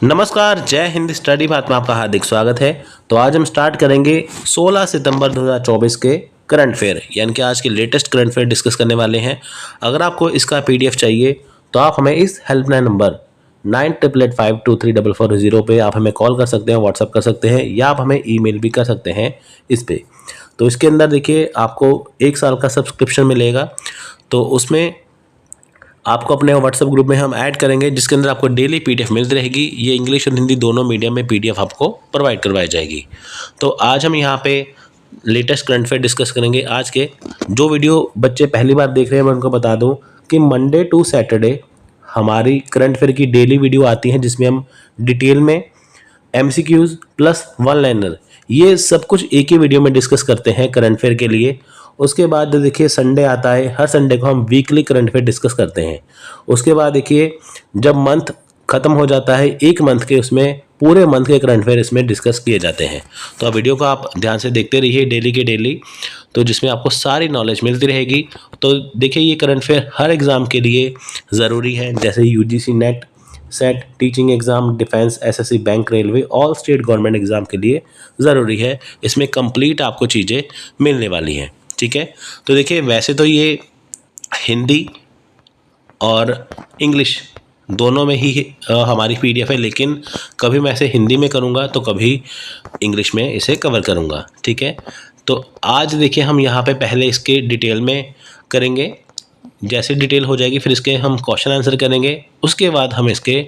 नमस्कार, जय हिंद स्टडी बात में आपका हार्दिक स्वागत है। तो आज हम स्टार्ट करेंगे 16 सितंबर 2024 के करंट फेयर, यानी कि आज के लेटेस्ट करंट फेयर डिस्कस करने वाले हैं। अगर आपको इसका पीडीएफ चाहिए तो आप हमें इस हेल्पलाइन नंबर 9885523440 पे आप हमें कॉल कर सकते हैं, व्हाट्सअप कर सकते हैं, या आप हमें ईमेल भी कर सकते हैं इस पे। तो इसके अंदर देखिए आपको 1 साल का सब्सक्रिप्शन मिलेगा, तो उसमें आपको अपने व्हाट्सएप ग्रुप में हम ऐड करेंगे, जिसके अंदर आपको डेली पीडीएफ मिलती रहेगी। ये इंग्लिश और हिंदी दोनों मीडियम में पीडीएफ आपको प्रोवाइड करवाई जाएगी। तो आज हम यहाँ पे लेटेस्ट करंट अफेयर डिस्कस करेंगे। आज के जो वीडियो बच्चे पहली बार देख रहे हैं, मैं उनको बता दूं कि मंडे टू सैटरडे हमारी करंट अफेयर की डेली वीडियो आती है, जिसमें हम डिटेल में एमसीक्यूज प्लस वन लाइनर ये सब कुछ एक ही वीडियो में डिस्कस करते हैं करंट अफेयर के लिए। उसके बाद देखिए संडे आता है, हर संडे को हम वीकली करंट अफेयर डिस्कस करते हैं। उसके बाद देखिए जब मंथ खत्म हो जाता है, एक मंथ के उसमें पूरे मंथ के करंट अफेयर इसमें डिस्कस किए जाते हैं। तो अब वीडियो को आप ध्यान से देखते रहिए डेली के डेली, तो जिसमें आपको सारी नॉलेज मिलती रहेगी। तो देखिए ये करंट अफेयर हर एग्ज़ाम के लिए ज़रूरी है, जैसे UGC net, set, teaching exam, defence, SSC, bank, railway, all state government exam के लिए ज़रूरी है। इसमें कंप्लीट आपको चीज़ें मिलने वाली हैं, ठीक है। तो देखिए वैसे तो ये हिंदी और इंग्लिश दोनों में ही हमारी पीडीएफ है, लेकिन कभी मैं इसे हिंदी में करूँगा तो कभी इंग्लिश में इसे कवर करूँगा, ठीक है। तो आज देखिए हम यहाँ पे पहले इसके डिटेल में करेंगे। जैसे डिटेल हो जाएगी फिर इसके हम क्वेश्चन आंसर करेंगे। उसके बाद हम इसके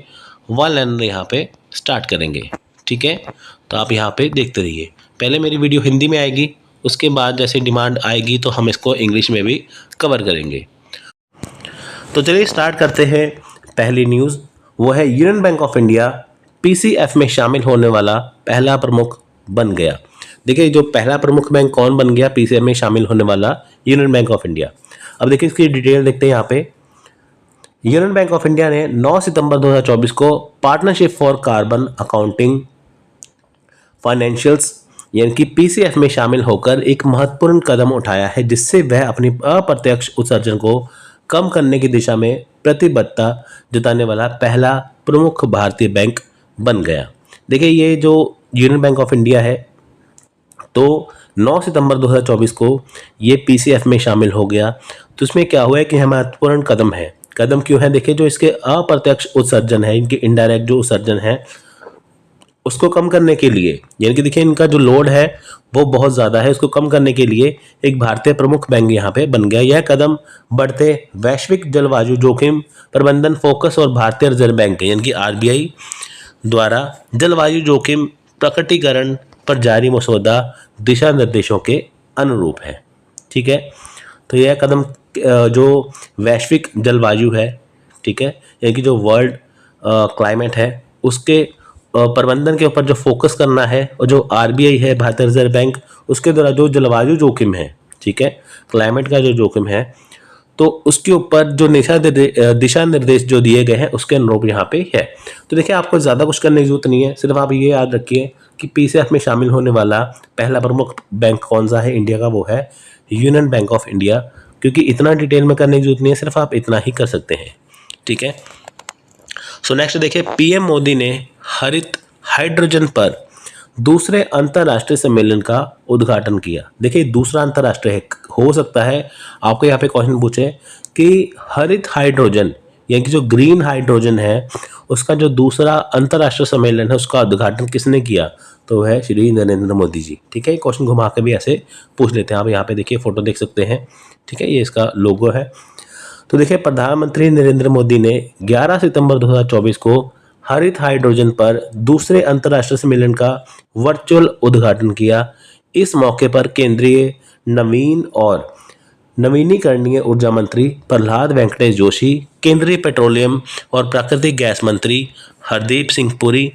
वन लाइनर यहाँ पे स्टार्ट करेंगे, ठीक है। तो आप यहाँ पे देखते रहिए। पहले मेरी वीडियो हिंदी में आएगी, उसके बाद जैसे डिमांड आएगी तो हम इसको इंग्लिश में भी कवर करेंगे। तो चलिए स्टार्ट करते हैं। पहली न्यूज़ वो है union bank of India PCF में शामिल होने वाला पहला प्रमुख बन गया। देखिए जो पहला प्रमुख बैंक कौन बन गया पीसीएफ में शामिल होने वाला, यूनियन बैंक ऑफ इंडिया। अब देखिए इसकी डिटेल देखते हैं यहाँ पे। यूनियन बैंक ऑफ इंडिया ने 9 सितंबर 2024 को partnership for carbon accounting financials यानी कि पीसीएफ में शामिल होकर एक महत्वपूर्ण कदम उठाया है, जिससे वह अपनी अप्रत्यक्ष उत्सर्जन को कम करने की दिशा में प्रतिबद्धता जताने वाला पहला प्रमुख भारतीय बैंक बन गया। देखिए ये जो यूनियन बैंक ऑफ इंडिया है, तो 9 सितंबर 2024 को ये पीसीएफ में शामिल हो गया। तो इसमें क्या हुआ है कि यह महत्वपूर्ण कदम है। कदम क्यों है? देखिए जो इसके अप्रत्यक्ष उत्सर्जन है, इनके इनडायरेक्ट जो उत्सर्जन है उसको कम करने के लिए, यानी कि देखिए इनका जो लोड है वो बहुत ज़्यादा है, उसको कम करने के लिए एक भारतीय प्रमुख बैंक यहाँ पे बन गया। यह कदम बढ़ते वैश्विक जलवायु जोखिम प्रबंधन फोकस और भारतीय रिजर्व बैंक यानी कि आरबीआई द्वारा जलवायु जोखिम प्रकटीकरण पर जारी मसौदा दिशा निर्देशों के अनुरूप है, ठीक है। तो यह कदम जो वैश्विक जलवायु है, ठीक है, यानी कि जो वर्ल्ड क्लाइमेट है उसके प्रबंधन के ऊपर जो फोकस करना है, और जो आरबीआई है भारतीय रिजर्व बैंक, उसके द्वारा जो जलवायु जोखिम है, ठीक है, क्लाइमेट का जो जोखिम है, तो उसके ऊपर जो दिशा निर्देश जो दिए गए हैं उसके अनुरूप यहाँ पे है। तो देखिए आपको ज़्यादा कुछ करने की जरूरत नहीं है, सिर्फ आप ये याद रखिए कि पीसीएफ में शामिल होने वाला पहला प्रमुख बैंक कौन सा है इंडिया का, वो है यूनियन बैंक ऑफ इंडिया। क्योंकि इतना डिटेल में करने की जरूरत नहीं है, सिर्फ आप इतना ही कर सकते हैं, ठीक है। सो नेक्स्ट देखिए पीएम मोदी ने हरित हाइड्रोजन पर दूसरे अंतर्राष्ट्रीय सम्मेलन का उद्घाटन किया। देखिए दूसरा अंतर्राष्ट्रीय हो सकता है आपको यहाँ पे क्वेश्चन पूछे कि हरित हाइड्रोजन यानी कि जो ग्रीन हाइड्रोजन है उसका जो दूसरा अंतर्राष्ट्रीय सम्मेलन है उसका उद्घाटन किसने किया, तो वह श्री नरेंद्र मोदी जी, ठीक है। क्वेश्चन घुमा के भी ऐसे पूछ लेते हैं। आप यहाँ पे देखिए फोटो देख सकते हैं, ठीक है, ये इसका लोगो है। तो देखिए प्रधानमंत्री नरेंद्र मोदी ने 11 सितंबर 2024 को हरित हाइड्रोजन पर दूसरे अंतर्राष्ट्रीय सम्मेलन का वर्चुअल उद्घाटन किया। इस मौके पर केंद्रीय नवीन और नवीनीकरणीय ऊर्जा मंत्री प्रहलाद वेंकटेश जोशी, केंद्रीय पेट्रोलियम और प्राकृतिक गैस मंत्री हरदीप सिंह पुरी,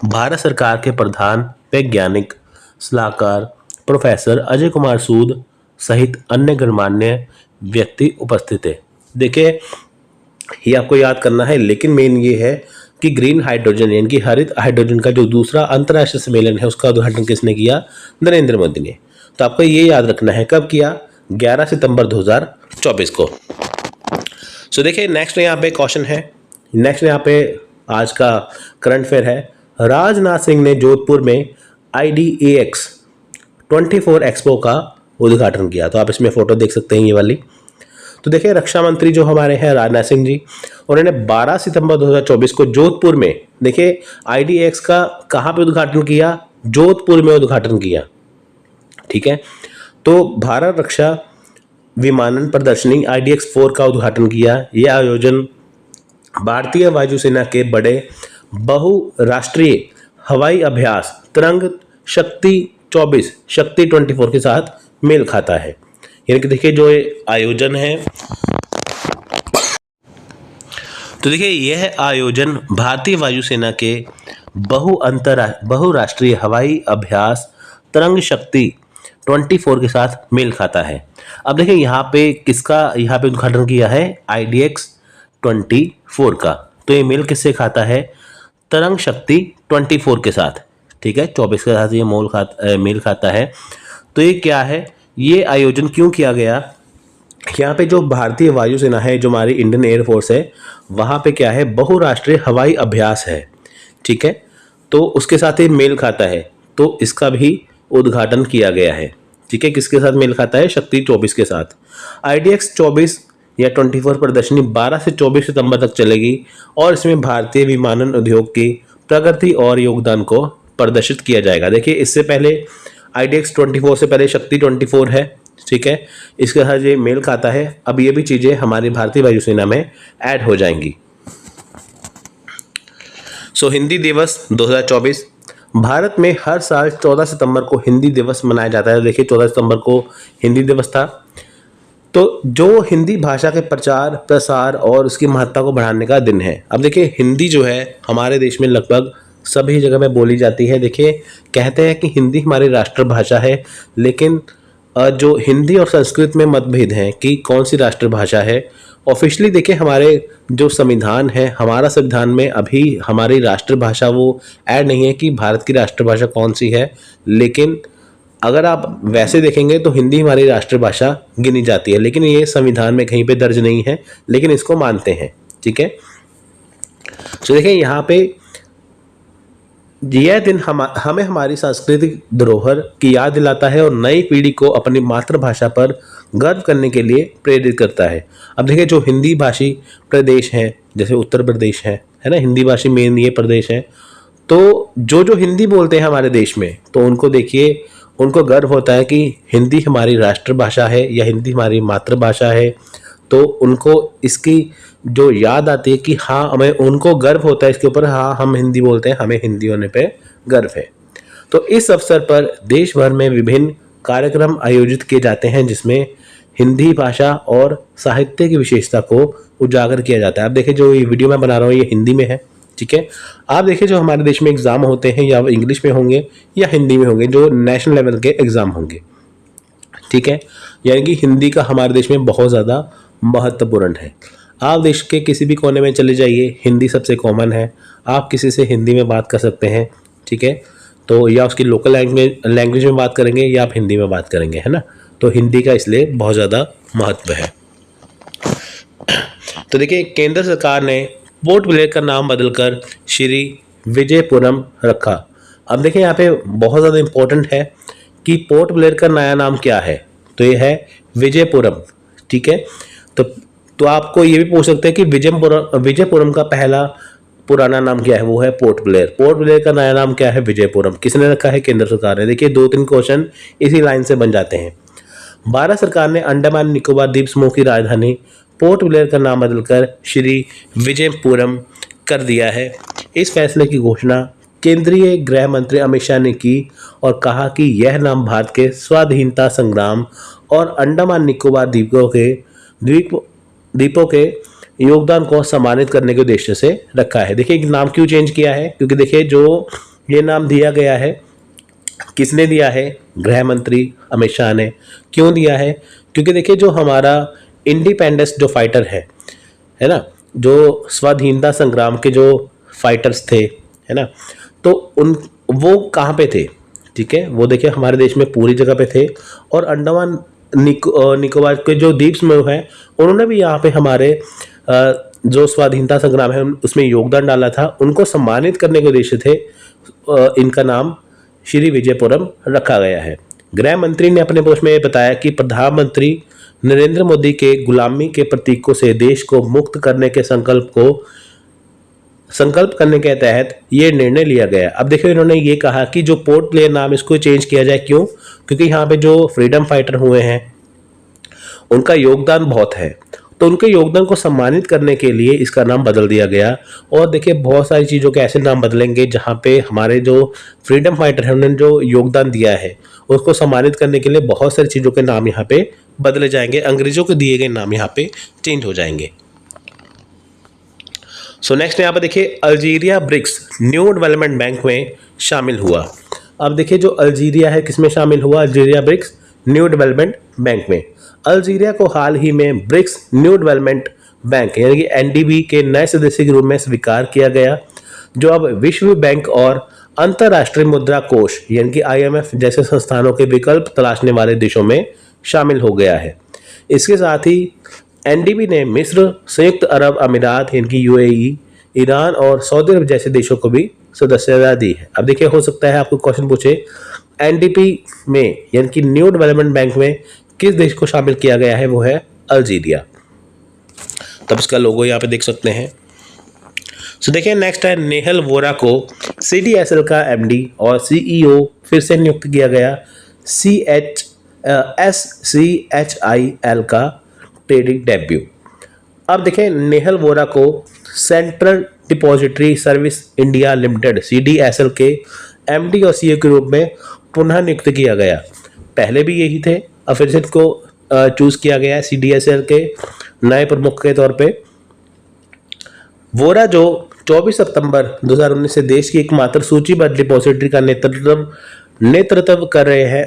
भारत सरकार के प्रधान वैज्ञानिक सलाहकार प्रोफेसर अजय कुमार सूद सहित अन्य गणमान्य व्यक्ति उपस्थित थे। देखिए ये आपको याद करना है, लेकिन मेन ये है कि ग्रीन हाइड्रोजन यानी कि हरित हाइड्रोजन का जो दूसरा अंतर्राष्ट्रीय सम्मेलन है उसका उद्घाटन किसने किया, नरेंद्र मोदी ने। तो आपको ये याद रखना है, कब किया, 11 सितंबर 2024 को। सो देखिए नेक्स्ट यहाँ पे क्वेश्चन है, नेक्स्ट यहाँ पे आज का करंट अफेयर है। राजनाथ सिंह ने जोधपुर में IDEX 24 एक्सपो का उद्घाटन किया। तो आप इसमें फोटो देख सकते हैं ये वाली। तो देखिए रक्षा मंत्री जो हमारे हैं राजनाथ सिंह जी, उन्होंने 12 सितंबर 2024 को जोधपुर में, देखिए IDEX का कहाँ पे उद्घाटन किया, जोधपुर में उद्घाटन किया। ठीक है, तो भारत रक्षा विमानन प्रदर्शनी IDEX 4 का उद्घाटन किया। यह आयोजन भारतीय वायुसेना के बड़े बहुराष्ट्रीय हवाई अभ्यास तरंग शक्ति 24 के साथ मेल खाता है। यानी कि देखिए जो ये आयोजन है, तो देखिए यह आयोजन भारतीय वायुसेना के बहुराष्ट्रीय हवाई अभ्यास तरंग शक्ति 24 के साथ मेल खाता है। अब देखिए यहाँ पे किसका यहाँ पे उद्घाटन किया है, IDEX 24 का। तो ये मेल किससे खाता है, तरंग शक्ति 24 के साथ। ठीक है, 24 के साथ ये मेल खाता है। तो ये क्या है, ये आयोजन क्यों किया गया, यहाँ पे जो भारतीय वायुसेना है, जो हमारी इंडियन एयरफोर्स है, वहाँ पे क्या है, बहुराष्ट्रीय हवाई अभ्यास है। ठीक है, तो उसके साथ ये मेल खाता है, तो इसका भी उद्घाटन किया गया है। ठीक है, किसके साथ मेल खाता है, शक्ति 24 के साथ। IDEX 24 या 24 प्रदर्शनी 12 से 24 सितंबर तक चलेगी और इसमें भारतीय विमानन उद्योग की प्रगति और योगदान को प्रदर्शित किया जाएगा। देखिए इससे पहले IDEX 24 से पहले शक्ति 24 है। ठीक है, इसके साथ ये मेल खाता है। अब ये भी चीज़ें हमारी भारतीय वायुसेना में ऐड हो जाएंगी। हिंदी दिवस 2024, भारत में हर साल 14 सितंबर को हिंदी दिवस मनाया जाता है। देखिए 14 सितंबर को हिंदी दिवस था। तो जो हिंदी भाषा के प्रचार प्रसार और उसकी महत्ता को बढ़ाने का दिन है। अब देखिए हिंदी जो है हमारे देश में लगभग सभी जगह में बोली जाती है। देखिए कहते हैं कि हिंदी हमारी राष्ट्रभाषा है, लेकिन जो हिंदी और संस्कृत में मतभेद हैं कि कौन सी राष्ट्रभाषा है। ऑफिशियली देखिए हमारे जो संविधान है, हमारा संविधान में अभी हमारी राष्ट्रभाषा वो ऐड नहीं है कि भारत की राष्ट्रभाषा कौन सी है, लेकिन अगर आप वैसे देखेंगे तो हिंदी हमारी राष्ट्रभाषा गिनी जाती है, लेकिन ये संविधान में कहीं पे दर्ज नहीं है, लेकिन इसको मानते हैं। ठीक है, तो देखिए यहाँ पे यह दिन हमें हमारी सांस्कृतिक धरोहर की याद दिलाता है और नई पीढ़ी को अपनी मातृभाषा पर गर्व करने के लिए प्रेरित करता है। अब देखिए जो हिंदी भाषी प्रदेश हैं, जैसे उत्तर प्रदेश है ना, हिंदी भाषी मेन ये प्रदेश है। तो जो हिंदी बोलते हैं हमारे देश में, तो उनको देखिए उनको गर्व होता है कि हिंदी हमारी राष्ट्रभाषा है या हिंदी हमारी मातृभाषा है। तो उनको इसकी जो याद आती है कि हाँ हमें, उनको गर्व होता है इसके ऊपर, हाँ हम हिंदी बोलते हैं, हमें हिंदी होने पे गर्व है। तो इस अवसर पर देश भर में विभिन्न कार्यक्रम आयोजित किए जाते हैं जिसमें हिंदी भाषा और साहित्य की विशेषता को उजागर किया जाता है। अब देखिए जो ये वीडियो मैं बना रहा हूँ ये हिंदी में है। ठीक है, आप देखिए जो हमारे देश में एग्जाम होते हैं या इंग्लिश में होंगे या हिंदी में होंगे, जो नेशनल लेवल के एग्जाम होंगे। ठीक है, यानी कि हिंदी का हमारे देश में बहुत ज़्यादा महत्वपूर्ण है। आप देश के किसी भी कोने में चले जाइए, हिंदी सबसे कॉमन है। आप किसी से हिंदी में बात कर सकते हैं। ठीक है, तो या उसकी लोकल लैंग्वेज में बात करेंगे या आप हिंदी में बात करेंगे, है ना। तो हिंदी का इसलिए बहुत ज़्यादा महत्व है। तो देखिए केंद्र सरकार ने पोर्ट ब्लेयर का नाम बदलकर श्री विजयपुरम रखा। अब देखिए यहाँ पे बहुत ज़्यादा इम्पोर्टेंट है कि पोर्ट ब्लेयर का नया नाम क्या है, तो ये है विजयपुरम। ठीक है, तो आपको ये भी पूछ सकते हैं कि विजयपुरम का पहला पुराना नाम क्या है, वो है पोर्ट ब्लेयर। पोर्ट ब्लेयर का नया नाम क्या है, विजयपुरम। किसने रखा है, केंद्र सरकार ने। देखिए 2-3 क्वेश्चन इसी लाइन से बन जाते हैं। भारत सरकार ने अंडमान निकोबार द्वीप समूह की राजधानी पोर्ट ब्लेयर का नाम बदलकर श्री विजयपुरम कर दिया है। इस फैसले की घोषणा केंद्रीय गृह मंत्री अमित शाह ने की और कहा कि यह नाम भारत के स्वाधीनता संग्राम और अंडमान निकोबार द्वीपों के योगदान को सम्मानित करने के उद्देश्य से रखा है। देखिए नाम क्यों चेंज किया है, क्योंकि देखिए जो ये नाम दिया गया है, किसने दिया है, गृह मंत्री अमित शाह ने। क्यों दिया है, क्योंकि देखिए जो हमारा इंडिपेंडेंस जो फाइटर है ना, जो स्वाधीनता संग्राम के जो फाइटर्स थे, है ना, तो वो कहाँ पे थे। ठीक है, वो देखिए हमारे देश में पूरी जगह पे थे। और अंडमान निकोबार के जो द्वीप समूह है, उन्होंने भी यहाँ पे हमारे जो स्वाधीनता संग्राम है उसमें योगदान डाला था, उनको सम्मानित करने के उद्देश्य थे इनका नाम श्री विजयपुरम रखा गया है। गृह मंत्री ने अपने पोस्ट में बताया कि प्रधानमंत्री नरेंद्र मोदी के गुलामी के प्रतीकों से देश को मुक्त करने के संकल्प करने के तहत ये निर्णय लिया गया। अब देखिए इन्होंने ये कहा कि जो पोर्ट ब्लेयर नाम इसको चेंज किया जाए, क्यों? क्योंकि यहाँ पे जो फ्रीडम फाइटर हुए हैं उनका योगदान बहुत है, तो उनके योगदान को सम्मानित करने के लिए इसका नाम बदल दिया गया। और देखिए बहुत सारी चीज़ों के ऐसे नाम बदलेंगे जहाँ पे हमारे जो फ्रीडम फाइटर हैं उन्होंने जो योगदान दिया है उसको सम्मानित करने के लिए बहुत सारी चीज़ों के नाम यहाँ पे बदले जाएंगे, अंग्रेजों के दिए गए नाम यहाँ पे चेंज हो जाएंगे। सो नेक्स्ट यहाँ पर देखिए Algeria BRICS new development bank में शामिल हुआ। अब देखिए जो अल्जीरिया है किसमें शामिल हुआ? Algeria BRICS new development bank में। अल्जीरिया को हाल ही में ब्रिक्स न्यू डेवलपमेंट बैंक यानी कि एनडीबी के नए सदस्य के रूप में स्वीकार किया गया, जो अब विश्व बैंक और अंतर्राष्ट्रीय मुद्रा कोष यानी कि आईएमएफ जैसे संस्थानों के विकल्प तलाशने वाले देशों में शामिल हो गया है। इसके साथ ही एनडीबी ने मिस्र, संयुक्त अरब अमीरात यानी कि यूएई, ईरान और सऊदी अरब जैसे देशों को भी सदस्यता दी है। अब देखिए हो सकता है आपको क्वेश्चन पूछे एनडीपी में यानी कि न्यू डेवलपमेंट बैंक में किस देश को शामिल किया गया है? वो है अल्जीरिया। तब इसका लोगो यहाँ पे देख सकते हैं। सो देखिए नेक्स्ट है नेहल वोरा को सीडीएसएल का एमडी और सीईओ फिर से नियुक्त किया गया। SCHIL का ट्रेडिंग डेब्यू। अब देखें नेहल वोरा को central depository service India limited CDSL के एमडी और सीईओ के रूप में पुनः नियुक्त किया गया। पहले भी यही थे, अब फिर से इनको चूज किया गया है CDSL के नए प्रमुख के तौर पे। वोरा जो 24 सितंबर 2019 से देश की एकमात्र सूचीबद्ध डिपॉजिटरी का नेतृत्व कर रहे हैं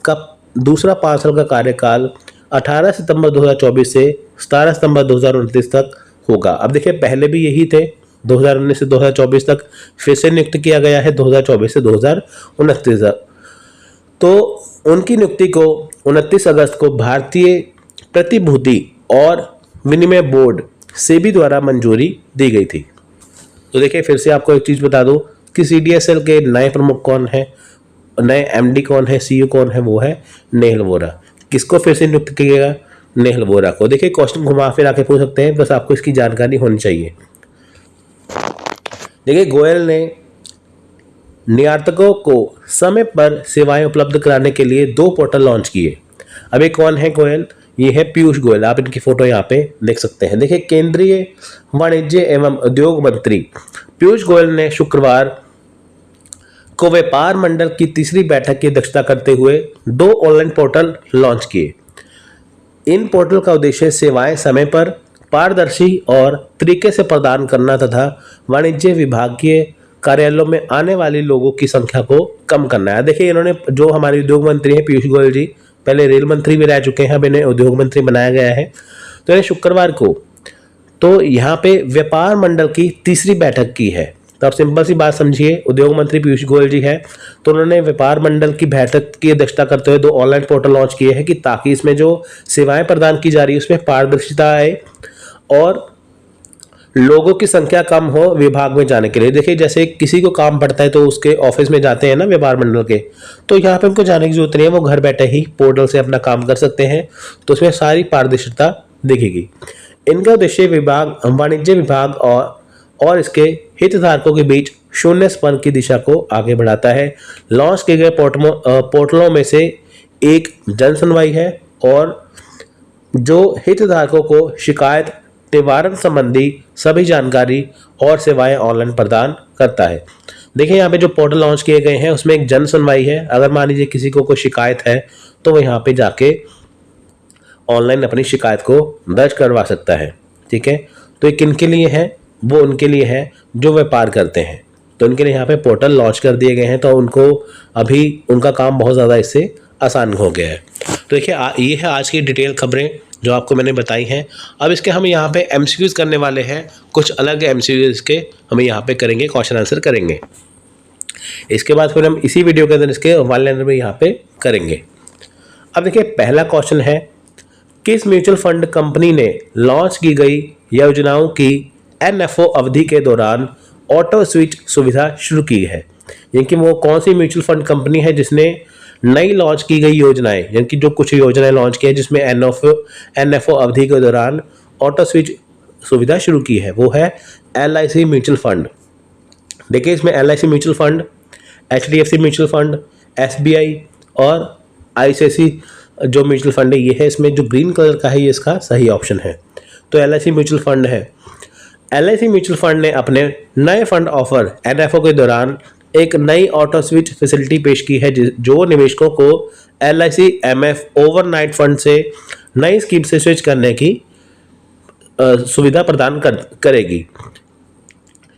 का दूसरा 5 साल का कार्यकाल 18 सितंबर 2024 से 17 सितंबर 2029 तक होगा। अब देखिए पहले भी यही थे, 2019 से 2024 तक, फिर से नियुक्त किया गया है 2024 से 2029 तक। तो उनकी नियुक्ति को 29 अगस्त को भारतीय प्रतिभूति और विनिमय बोर्ड सेबी द्वारा मंजूरी दी गई थी। तो देखिए फिर से आपको एक चीज़ बता दूं कि CDSL के नए प्रमुख कौन है, नए एमडी कौन है, सीईओ कौन है? वो है नेहल वोरा। किसको फिर से नियुक्त किया? नेहल वोरा को। देखिए क्वेश्चन घुमा फिर आके पूछ सकते हैं, बस आपको इसकी जानकारी होनी चाहिए। देखिए गोयल ने निर्यातकों को समय पर सेवाएं उपलब्ध कराने के लिए 2 पोर्टल लॉन्च किए। अभी कौन है गोयल? ये है पीयूष गोयल। आप इनकी फोटो यहाँ पे देख सकते हैं। देखिए केंद्रीय वाणिज्य एवं उद्योग मंत्री पीयूष गोयल ने शुक्रवार को व्यापार मंडल की तीसरी बैठक की अध्यक्षता करते हुए 2 ऑनलाइन पोर्टल लॉन्च किए। इन पोर्टल का उद्देश्य सेवाएं समय पर, पारदर्शी और तरीके से प्रदान करना तथा वाणिज्य विभागीय कार्यालयों में आने वाले लोगों की संख्या को कम करना है। देखिए इन्होंने जो हमारे उद्योग मंत्री हैं पीयूष गोयल जी, पहले रेल मंत्री भी रह चुके हैं, अब इन्हें उद्योग मंत्री बनाया गया है। तो इन्हें शुक्रवार को तो यहाँ पे व्यापार मंडल की तीसरी बैठक की है। तो आप सिंपल सी बात समझिए, उद्योग मंत्री पीयूष गोयल जी है, तो उन्होंने व्यापार मंडल की बैठक की अध्यक्षता करते हुए 2 ऑनलाइन पोर्टल लॉन्च किए हैं कि ताकि इसमें जो सेवाएं प्रदान की जा रही है उसमें पारदर्शिता आए और लोगों की संख्या कम हो विभाग में जाने के लिए। देखिए जैसे किसी को काम पड़ता है तो उसके ऑफिस में जाते हैं ना व्यापार मंडल के, तो यहाँ पे उनको जाने की जरूरत नहीं है, वो घर बैठे ही पोर्टल से अपना काम कर सकते हैं। तो उसमें सारी पारदर्शिता दिखेगी। इनका उद्देश्य वाणिज्य विभाग और इसके हितधारकों के बीच शून्य स्पर्ध की दिशा को आगे बढ़ाता है। लॉन्च किए गए पोर्टलों में से एक जन सुनवाई है और जो हितधारकों को शिकायत निवारण संबंधी सभी जानकारी और सेवाएं ऑनलाइन प्रदान करता है। देखिए यहाँ पे जो पोर्टल लॉन्च किए गए हैं उसमें एक जन सुनवाई है। अगर मान लीजिए किसी को कोई शिकायत है तो वो यहाँ पे जाके ऑनलाइन अपनी शिकायत को दर्ज करवा सकता है। ठीक है, तो ये किनके लिए है? वो उनके लिए है जो व्यापार करते हैं, तो उनके लिए यहाँ पे पोर्टल लॉन्च कर दिए गए हैं। तो उनको अभी उनका काम बहुत ज़्यादा इससे आसान हो गया है। तो देखिए ये है आज की डिटेल खबरें जो आपको मैंने बताई हैं। अब इसके हम यहाँ पे MCQs करने वाले हैं, कुछ अलग MCQs के हम यहाँ पे करेंगे, क्वेश्चन आंसर करेंगे। इसके बाद फिर हम इसी वीडियो के अंदर इसके वन लाइनर में यहाँ पे करेंगे। अब देखिए पहला क्वेश्चन है, किस म्यूचुअल फंड कंपनी ने लॉन्च की गई योजनाओं की एनएफओ अवधि के दौरान ऑटो स्विच सुविधा शुरू की है। यानी कि वो कौन सी म्यूचुअल फंड कंपनी है जिसने नई लॉन्च की गई योजनाएं, यानी कि जो कुछ योजनाएं लॉन्च की है जिसमें एनएफओ अवधि के दौरान ऑटो स्विच सुविधा शुरू की है, वो है एलआईसी म्यूचुअल फंड। देखिए इसमें LIC mutual fund, HDFC mutual fund, SBI और आईसीआईसी जो म्यूचुअल फंड है ये है। इसमें जो ग्रीन कलर का है ये इसका सही ऑप्शन है, तो एलआईसी म्यूचुअल फंड है। एलआईसी म्यूचुअल फंड ने अपने नए फंड ऑफर एनएफओ के दौरान एक नई ऑटो स्विच फैसिलिटी पेश की है जो निवेशकों को एलआईसी एमएफ ओवरनाइट फंड से नई स्कीम से स्विच करने की सुविधा प्रदान करेगी।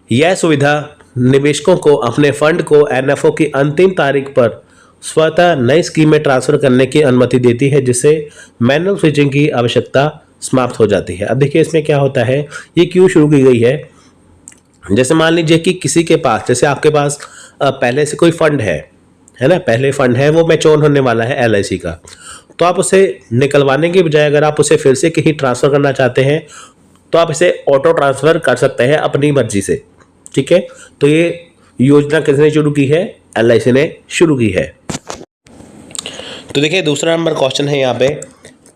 यह सुविधा निवेशकों को अपने फंड को एनएफओ की अंतिम तारीख पर स्वतः नई स्कीम में ट्रांसफर करने की अनुमति देती है, जिससे मैनुअल स्विचिंग की आवश्यकता समाप्त हो जाती है। अब देखिए इसमें क्या होता है, ये क्यों शुरू की गई है। जैसे मान लीजिए कि किसी के पास, जैसे आपके पास पहले से कोई फंड है ना, पहले फंड है वो मैच्योर होने वाला है एलआईसी का, तो आप उसे निकलवाने के बजाय अगर आप उसे फिर से कहीं ट्रांसफर करना चाहते हैं तो आप इसे ऑटो ट्रांसफर कर सकते हैं अपनी मर्जी से, ठीक है। तो ये योजना किसने शुरू की है, एलआईसी ने शुरू की है। तो देखिए दूसरा नंबर क्वेश्चन है यहाँ पे,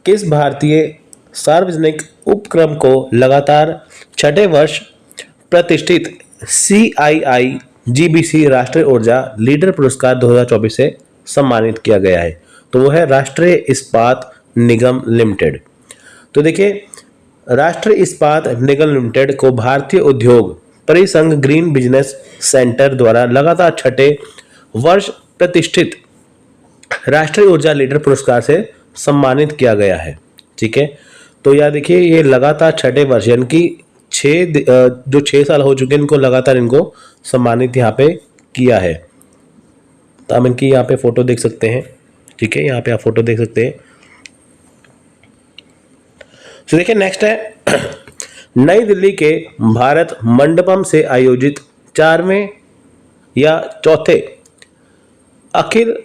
किस भारतीय सार्वजनिक उपक्रम को लगातार छठे वर्ष प्रतिष्ठित CII-GBC राष्ट्रीय ऊर्जा लीडर पुरस्कार 2024 से सम्मानित किया गया है, तो वो है राष्ट्रीय इस्पात निगम लिमिटेड। तो देखिए राष्ट्रीय इस्पात निगम लिमिटेड को भारतीय उद्योग परिसंघ ग्रीन बिजनेस सेंटर द्वारा लगातार छठे वर्ष प्रतिष्ठित राष्ट्रीय ऊर्जा लीडर पुरस्कार से सम्मानित किया गया है, ठीक है। तो यार देखिए ये लगातार छठे वर्ष यानी कि जो 6 साल हो चुके हैं इनको लगातार इनको सम्मानित यहाँ पे किया है। तो हम इनकी यहाँ पे फोटो देख सकते हैं, ठीक है, यहाँ पे आप फोटो देख सकते हैं। तो देखिए नेक्स्ट है नई दिल्ली के भारत मंडपम से आयोजित 4वें या चौथे अखिल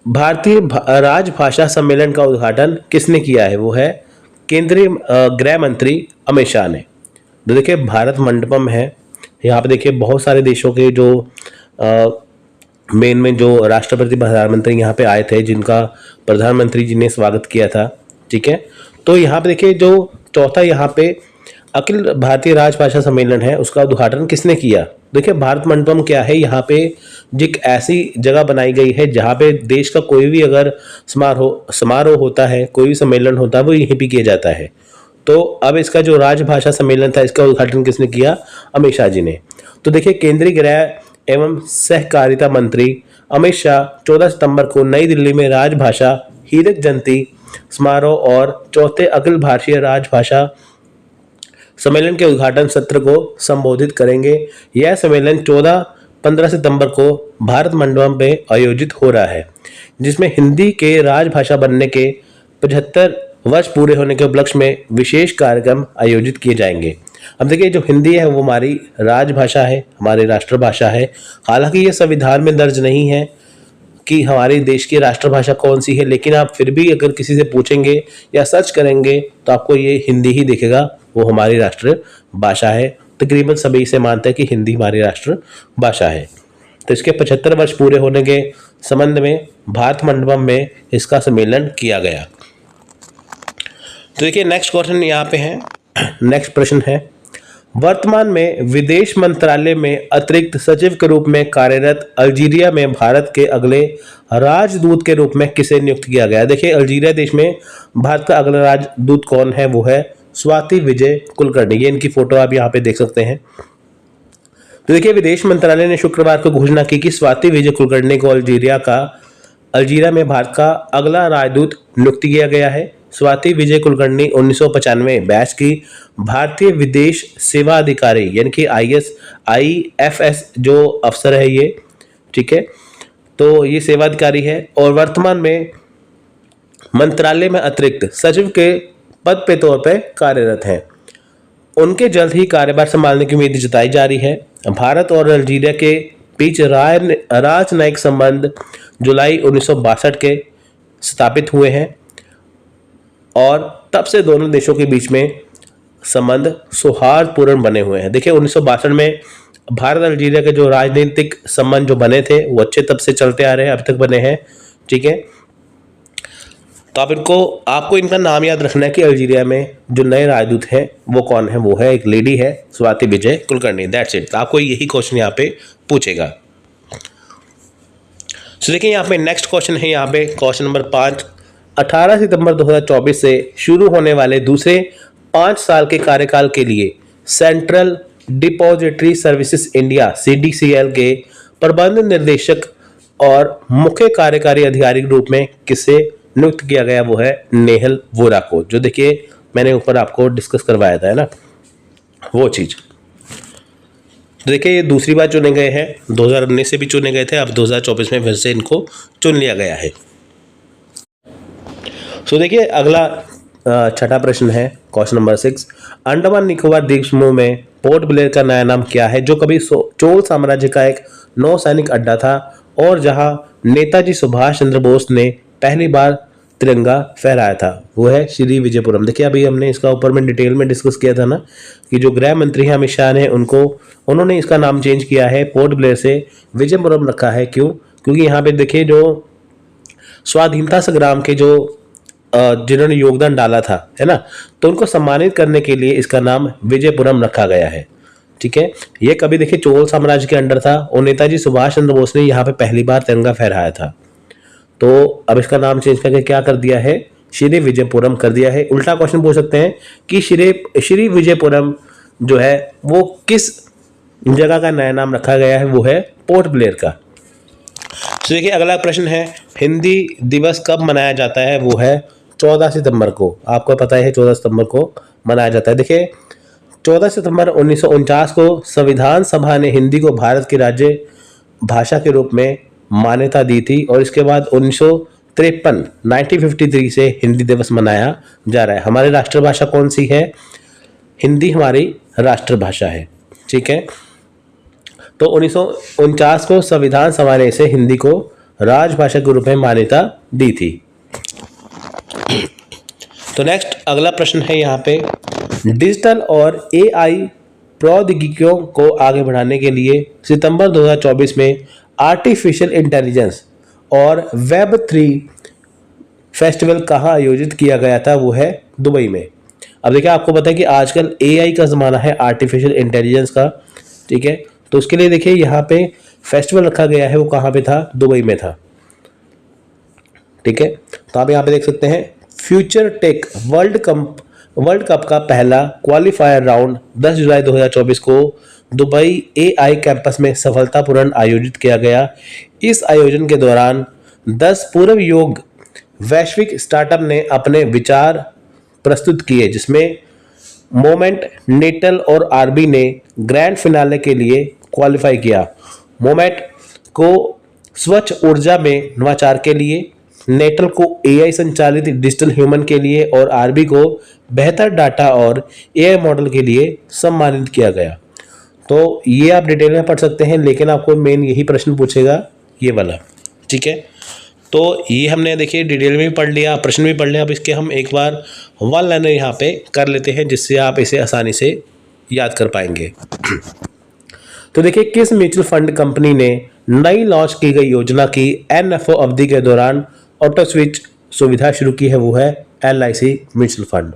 भारतीय राजभाषा सम्मेलन का उद्घाटन किसने किया है, वो है केंद्रीय गृह मंत्री अमित शाह ने। तो देखिए भारत मंडपम है, यहाँ पे देखिए बहुत सारे देशों के जो मेन में जो राष्ट्रपति प्रधानमंत्री यहाँ पे आए थे जिनका प्रधानमंत्री जी ने स्वागत किया था, ठीक है। तो यहाँ पे देखिए जो चौथा यहाँ पे अखिल भारतीय राजभाषा सम्मेलन है उसका उद्घाटन किसने किया। देखिए भारत मंडपम क्या है, यहाँ पे एक ऐसी जगह बनाई गई है जहाँ पे देश का कोई भी अगर समारोह होता है, कोई भी सम्मेलन होता है वो यहीं पे किया जाता है। तो अब इसका जो राजभाषा सम्मेलन था इसका उद्घाटन किसने किया, अमित शाह जी ने। तो देखिए केंद्रीय गृह एवं सहकारिता मंत्री अमित शाह 14 सितंबर को नई दिल्ली में राजभाषा हीरक जयंती समारोह और चौथे अखिल भारतीय राजभाषा सम्मेलन के उद्घाटन सत्र को संबोधित करेंगे। यह सम्मेलन 14-15 सितंबर को भारत मंडपम में आयोजित हो रहा है, जिसमें हिंदी के राजभाषा बनने के 75 वर्ष पूरे होने के उपलक्ष्य में विशेष कार्यक्रम आयोजित किए जाएंगे। अब देखिए जो हिंदी है वो हमारी राजभाषा है, हमारी राष्ट्रभाषा है। हालांकि ये संविधान में दर्ज नहीं है कि हमारे देश की राष्ट्रभाषा कौन सी है, लेकिन आप फिर भी अगर किसी से पूछेंगे या सर्च करेंगे तो आपको ये हिंदी ही दिखेगा, वो हमारी राष्ट्रभाषा है। तकरीबन सभी इसे मानते हैं कि हिंदी हमारी राष्ट्रभाषा है। तो इसके 75 वर्ष पूरे होने के संबंध में भारत मंडपम में इसका सम्मेलन किया गया। तो देखिए नेक्स्ट क्वेश्चन यहाँ पे है, नेक्स्ट प्रश्न है, वर्तमान में विदेश मंत्रालय में अतिरिक्त सचिव के रूप में कार्यरत अल्जीरिया में भारत के अगले राजदूत के रूप में किसे नियुक्त किया गया। देखिए अल्जीरिया देश में भारत का अगला राजदूत कौन है, वो है स्वाति विजय कुलकर्णी। ये इनकी फोटो आप यहाँ पे देख सकते हैं। तो देखिए विदेश मंत्रालय ने शुक्रवार को घोषणा की कि स्वाति विजय कुलकर्णी को अल्जीरिया में भारत का अगला राजदूत नियुक्त किया गया है। स्वाति विजय कुलकर्णी 1995 बैच की भारतीय विदेश सेवा अधिकारी यानी कि IFS जो अफसर है ये, ठीक है। तो ये सेवा अधिकारी है और वर्तमान में मंत्रालय में अतिरिक्त सचिव के पद पे तौर पे कार्यरत हैं। उनके जल्द ही कार्यभार संभालने की उम्मीद जताई जा रही है। भारत और अल्जीरिया के बीच राजनयिक संबंध जुलाई 1962 के स्थापित हुए हैं और तब से दोनों देशों के बीच में संबंध सौहार्दपूर्ण बने हुए हैं। देखिए 1962 में भारत अल्जीरिया के जो राजनीतिक संबंध जो बने थे वो अच्छे तब से चलते आ रहे हैं, अब तक बने हैं। ठीक है, तो आपको इनका नाम याद रखना है कि अल्जीरिया में जो नए राजदूत हैं वो कौन है, वो है एक लेडी है स्वाति विजय कुलकर्णी। That's it. आपको यही क्वेश्चन यहाँ पे पूछेगा। तो देखिए यहाँ पे नेक्स्ट क्वेश्चन है, यहाँ पे क्वेश्चन नंबर 5। 18 सितंबर 2024 से शुरू होने वाले दूसरे 5 साल के कार्यकाल के लिए central depository services India CDCL के प्रबंध निर्देशक और मुख्य कार्यकारी अधिकारी के रूप में किसे नियुक्त किया गया, वो है नेहल वोरा को। जो देखिए मैंने ऊपर आपको डिस्कस करवाया था, है ना, वो चीज। तो देखिए ये दूसरी बार चुने गए हैं, 2019 से भी चुने गए थे, अब 2024 में फिर से इनको चुन लिया गया है। सो देखिए अगला छठा प्रश्न है, क्वेश्चन नंबर 6। अंडमान निकोबार द्वीप समूह में पोर्ट ब्लेयर का नया नाम क्या है, जो कभी चोल साम्राज्य का एक नौसैनिक अड्डा था और जहां नेताजी सुभाष चंद्र बोस ने पहली बार तिरंगा फहराया था, वो है श्री विजयपुरम। देखिए अभी हमने इसका ऊपर में डिटेल में डिस्कस किया था ना कि जो गृह मंत्री हैं अमित शाह ने उन्होंने इसका नाम चेंज किया है, पोर्ट ब्लेयर से विजयपुरम रखा है। क्यों? क्योंकि यहाँ पे देखिए जो स्वाधीनता संग्राम के जो जिन्होंने योगदान डाला था, है ना, तो उनको सम्मानित करने के लिए इसका नाम विजयपुरम रखा गया है। ठीक है, ये कभी देखिए चोल साम्राज्य के अंडर था और नेताजी सुभाष चंद्र बोस ने यहाँ पे पहली बार तिरंगा फहराया था, तो अब इसका नाम चेंज करके क्या कर दिया है, श्री विजयपुरम कर दिया है। उल्टा क्वेश्चन पूछ सकते हैं कि श्री विजयपुरम जो है वो किस जगह का नया नाम रखा गया है, वो है पोर्ट ब्लेयर का। तो देखिए अगला प्रश्न है, हिंदी दिवस कब मनाया जाता है, वो है 14 सितंबर को। आपको पता है 14 सितंबर को मनाया जाता है। देखिए 14 सितंबर 1949 को संविधान सभा ने हिंदी को भारत की राज्य भाषा के रूप में मान्यता दी थी और इसके बाद 1953 से हिंदी दिवस मनाया जा रहा है। हमारी राष्ट्रभाषा कौन सी है? हिंदी हमारी राष्ट्रभाषा है। ठीक है, तो 1949 को संविधान सभा ने इसे हिंदी को राजभाषा के रूप में मान्यता दी थी। तो नेक्स्ट अगला प्रश्न है यहाँ पे, डिजिटल और AI प्रौद्योगिकियों को आगे बढ़ाने के लिए सितंबर 2024 में आर्टिफिशियल इंटेलिजेंस और Web3 फेस्टिवल कहाँ आयोजित किया गया था, वो है दुबई में। अब देखिए आपको पता है कि आजकल AI का ज़माना है, आर्टिफिशियल इंटेलिजेंस का। ठीक है, तो उसके लिए देखिए यहाँ पे फेस्टिवल रखा गया है, वो कहाँ पे था, दुबई में था। ठीक है, तो आप यहाँ पे देख सकते हैं फ्यूचर टेक वर्ल्ड कप का पहला क्वालिफायर राउंड 10 जुलाई 2024 को दुबई AI कैंपस में सफलतापूर्ण आयोजित किया गया। इस आयोजन के दौरान 10 पूर्व योग वैश्विक स्टार्टअप ने अपने विचार प्रस्तुत किए, जिसमें मोमेंट, नेटल और आरबी ने ग्रैंड फिनाले के लिए क्वालिफाई किया। मोमेंट को स्वच्छ ऊर्जा में नवाचार के लिए, नेटल को AI संचालित डिजिटल ह्यूमन के लिए और आरबी को बेहतर डाटा और AI मॉडल के लिए सम्मानित किया गया। तो ये आप डिटेल में पढ़ सकते हैं, लेकिन आपको मेन यही प्रश्न पूछेगा, ये वाला। ठीक है, तो ये हमने देखिए डिटेल में भी पढ़ लिया, प्रश्न भी पढ़ लिया। अब इसके हम एक बार वन लाइनर यहाँ पे कर लेते हैं, जिससे आप इसे आसानी से याद कर पाएंगे। तो देखिए किस म्यूचुअल फंड कंपनी ने नई लॉन्च की गई योजना की NFO अवधि के दौरान ऑटो स्विच सुविधा शुरू की है, वो है LIC म्यूचुअल फंड।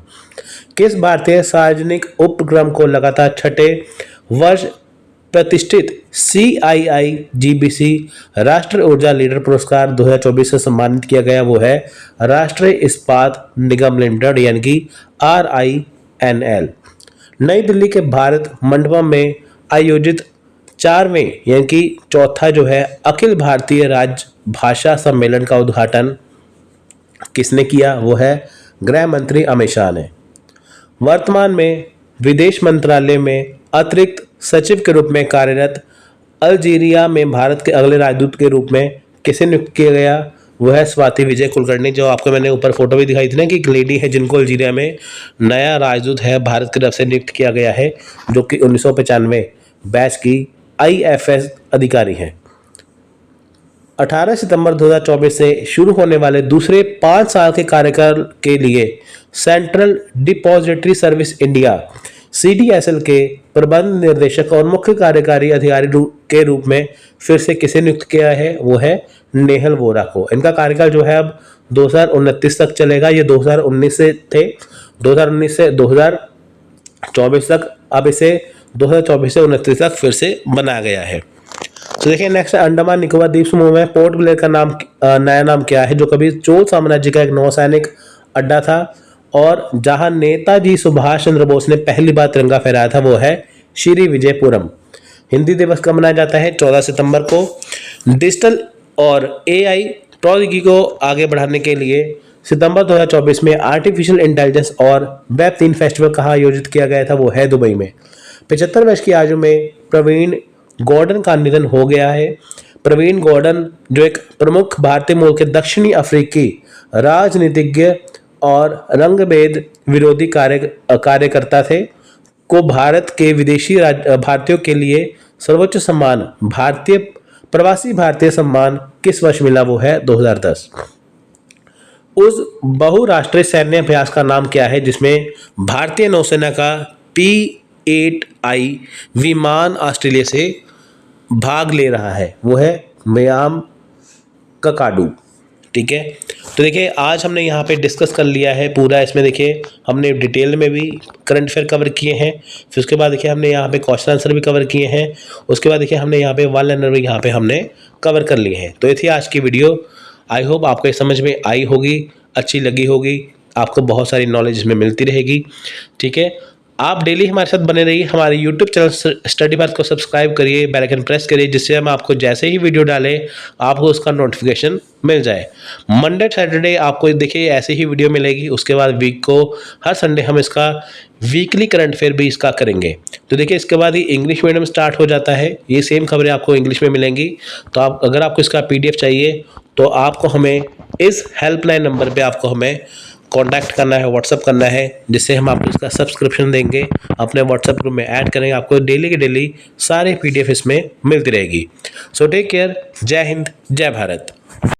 किस भारतीय सार्वजनिक उपक्रम को लगातार छठे वर्ष प्रतिष्ठित CII-GBC राष्ट्रीय ऊर्जा लीडर पुरस्कार 2024 से सम्मानित किया गया, वो है राष्ट्रीय इस्पात निगम लिमिटेड यानी कि RINL। नई दिल्ली के भारत मंडपम में आयोजित 4वें यानी कि चौथा जो है अखिल भारतीय राजभाषा सम्मेलन का उद्घाटन किसने किया, वो है गृह मंत्री अमित शाह ने। वर्तमान में विदेश मंत्रालय में अतिरिक्त सचिव के रूप में कार्यरत अल्जीरिया में भारत के अगले राजदूत के रूप में किसे नियुक्त किया गया, वो है स्वाति विजय कुलकर्णी। जो आपको मैंने ऊपर फोटो भी दिखाई थी ना कि एक लेडी है जिनको अल्जीरिया में नया राजदूत है भारत की तरफ से नियुक्त किया गया है, जो कि 1995 बैच की IFS अधिकारी हैं। 18 सितंबर 2024 से शुरू होने वाले दूसरे 5 साल के कार्यकाल के लिए central depository service India CDSL के प्रबंध निर्देशक और मुख्य कार्यकारी अधिकारी के रूप में फिर से किसे नियुक्त किया है, वो है नेहल वोरा को। इनका कार्यकाल जो है अब 2029 तक चलेगा। ये 2019 से थे, 2019 से 2024 तक, अब इसे 2024 से 29 तक फिर से बनाया गया है। तो देखिए नेक्स्ट, अंडमान निकोबार द्वीप समूह में पोर्ट ब्लेयर का नया नाम क्या है, जो कभी चोल साम्राज्य का एक नौसैनिक अड्डा था और जहां नेताजी सुभाष चंद्र बोस ने पहली बार तिरंगा फहराया था, वो है श्री विजयपुरम। हिंदी दिवस कब मनाया जाता है? 14 सितंबर को। डिजिटल और एआई प्रौद्योगिकी को आगे बढ़ाने के लिए सितंबर 2024 में आर्टिफिशियल इंटेलिजेंस और वेब 3 फेस्टिवल कहाँ आयोजित किया गया था, वो है दुबई में। 75 वर्ष की आयु में प्रवीण गॉर्डन का निधन हो गया है। प्रवीण गॉर्डन जो एक प्रमुख भारतीय मूल के दक्षिणी अफ्रीकी राजनीतिज्ञ और रंगभेद विरोधी कार्यकर्ता थे, को भारत के विदेशी भारतीयों के लिए सर्वोच्च सम्मान भारतीय प्रवासी भारतीय सम्मान किस वर्ष मिला, वो है 2010। उस बहुराष्ट्रीय सैन्य अभ्यास का नाम क्या है जिसमें भारतीय नौसेना का P-8I विमान ऑस्ट्रेलिया से भाग ले रहा है, वो है म्याम ककाडू। ठीक है, तो देखिए आज हमने यहाँ पे डिस्कस कर लिया है पूरा। इसमें देखिए हमने डिटेल में भी करंट अफेयर कवर किए हैं, फिर उसके बाद देखिए हमने यहाँ पे क्वेश्चन आंसर भी कवर किए हैं, उसके बाद देखिए हमने यहाँ पे वन लाइनर भी यहाँ पे हमने कवर कर लिए हैं। तो ये थी आज की वीडियो। आई होप आपको ये समझ में आई होगी, अच्छी लगी होगी, आपको बहुत सारी नॉलेज इसमें मिलती रहेगी। ठीक है, आप डेली हमारे साथ बने रहिए। हमारे YouTube चैनल स्टडी पाथ को सब्सक्राइब करिए, बेल आइकन प्रेस करिए, जिससे हम आपको जैसे ही वीडियो डालें आपको उसका नोटिफिकेशन मिल जाए। मंडे सैटरडे आपको देखिए ऐसे ही वीडियो मिलेगी। उसके बाद वीक को हर संडे हम इसका वीकली करंट अफेयर भी इसका करेंगे। तो देखिए इसके बाद ही इंग्लिश मीडियम स्टार्ट हो जाता है। ये सेम खबरें आपको इंग्लिश में मिलेंगी। तो आप अगर आपको इसका PDF चाहिए तो आपको हमें इस हेल्पलाइन नंबर पर आपको हमें कांटेक्ट करना है, व्हाट्सअप करना है, जिससे हम आपको इसका सब्सक्रिप्शन देंगे, अपने व्हाट्सएप ग्रुप में ऐड करेंगे। आपको डेली के डेली सारे PDF इसमें मिलती रहेगी। So take care. जय हिंद, जय भारत।